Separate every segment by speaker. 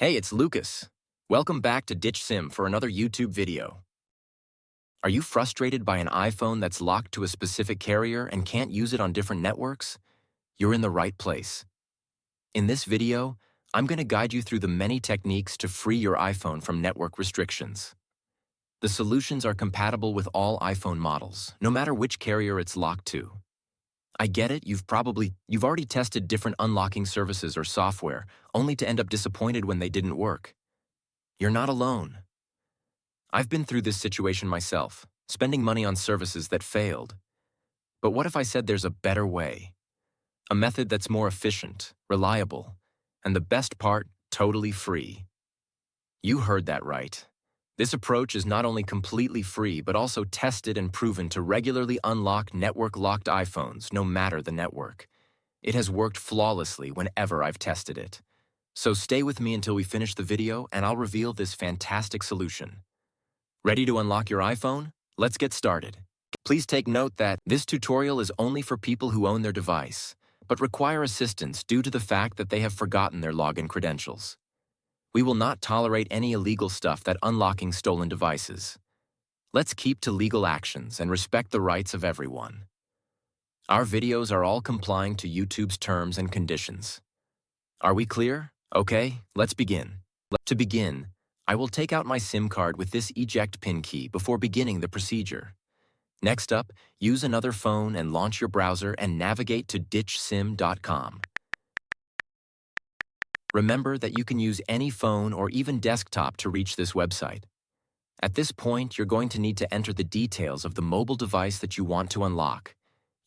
Speaker 1: Hey, it's Lucas. Welcome back to Ditch Sim for another YouTube video. Are you frustrated by an iPhone that's locked to a specific carrier and can't use it on different networks? You're in the right place. In this video, I'm going to guide you through the many techniques to free your iPhone from network restrictions. The solutions are compatible with all iPhone models, no matter which carrier it's locked to. I get it, you've already tested different unlocking services or software, only to end up disappointed when they didn't work. You're not alone. I've been through this situation myself, spending money on services that failed. But what if I said there's a better way? A method that's more efficient, reliable, and the best part, totally free. You heard that right. This approach is not only completely free, but also tested and proven to regularly unlock network-locked iPhones, no matter the network. It has worked flawlessly whenever I've tested it. So stay with me until we finish the video and I'll reveal this fantastic solution. Ready to unlock your iPhone? Let's get started. Please take note that this tutorial is only for people who own their device, but require assistance due to the fact that they have forgotten their login credentials. We will not tolerate any illegal stuff that unlocking stolen devices. Let's keep to legal actions and respect the rights of everyone. Our videos are all complying to YouTube's terms and conditions. Are we clear? Okay, let's begin. To begin, I will take out my SIM card with this eject pin key before beginning the procedure. Next up, use another phone and launch your browser and navigate to ditchsim.com. Remember that you can use any phone or even desktop to reach this website. At this point, you're going to need to enter the details of the mobile device that you want to unlock.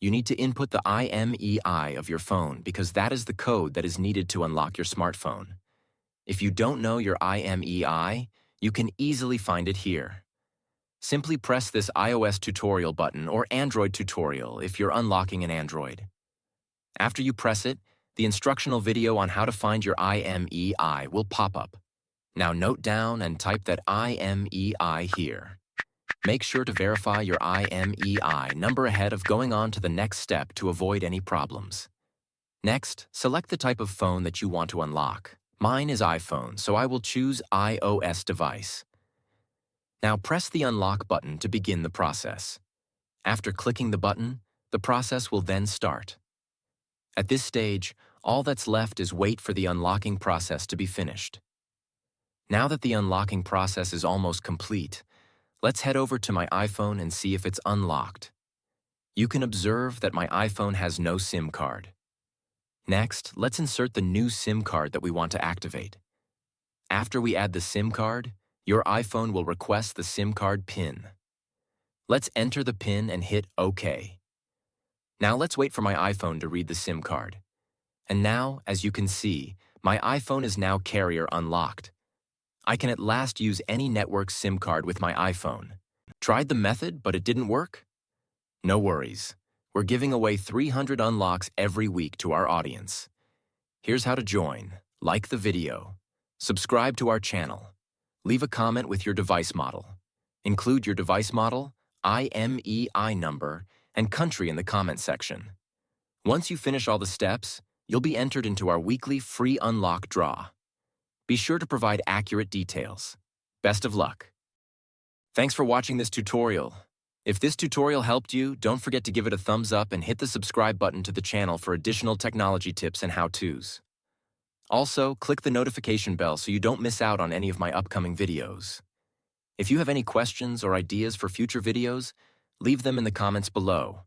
Speaker 1: You need to input the IMEI of your phone because that is the code that is needed to unlock your smartphone. If you don't know your IMEI, you can easily find it here. Simply press this iOS tutorial button or Android tutorial if you're unlocking an Android. After you press it, the instructional video on how to find your IMEI will pop up. Now note down and type that IMEI here. Make sure to verify your IMEI number ahead of going on to the next step to avoid any problems. Next, select the type of phone that you want to unlock. Mine is iPhone, so I will choose iOS device. Now press the unlock button to begin the process. After clicking the button, the process will then start. At this stage, all that's left is wait for the unlocking process to be finished. Now that the unlocking process is almost complete, let's head over to my iPhone and see if it's unlocked. You can observe that my iPhone has no SIM card. Next, let's insert the new SIM card that we want to activate. After we add the SIM card, your iPhone will request the SIM card PIN. Let's enter the PIN and hit OK. Now let's wait for my iPhone to read the SIM card. And now, as you can see, my iPhone is now carrier unlocked. I can at last use any network SIM card with my iPhone. Tried the method, but it didn't work? No worries. We're giving away 300 unlocks every week to our audience. Here's how to join. Like the video. Subscribe to our channel. Leave a comment with your device model. Include your device model, IMEI number, and country in the comment section. Once you finish all the steps, you'll be entered into our weekly free unlock draw. Be sure to provide accurate details. Best of luck. Thanks for watching this tutorial. If this tutorial helped you, don't forget to give it a thumbs up and hit the subscribe button to the channel for additional technology tips and how-tos. Also, click the notification bell so you don't miss out on any of my upcoming videos. If you have any questions or ideas for future videos, leave them in the comments below.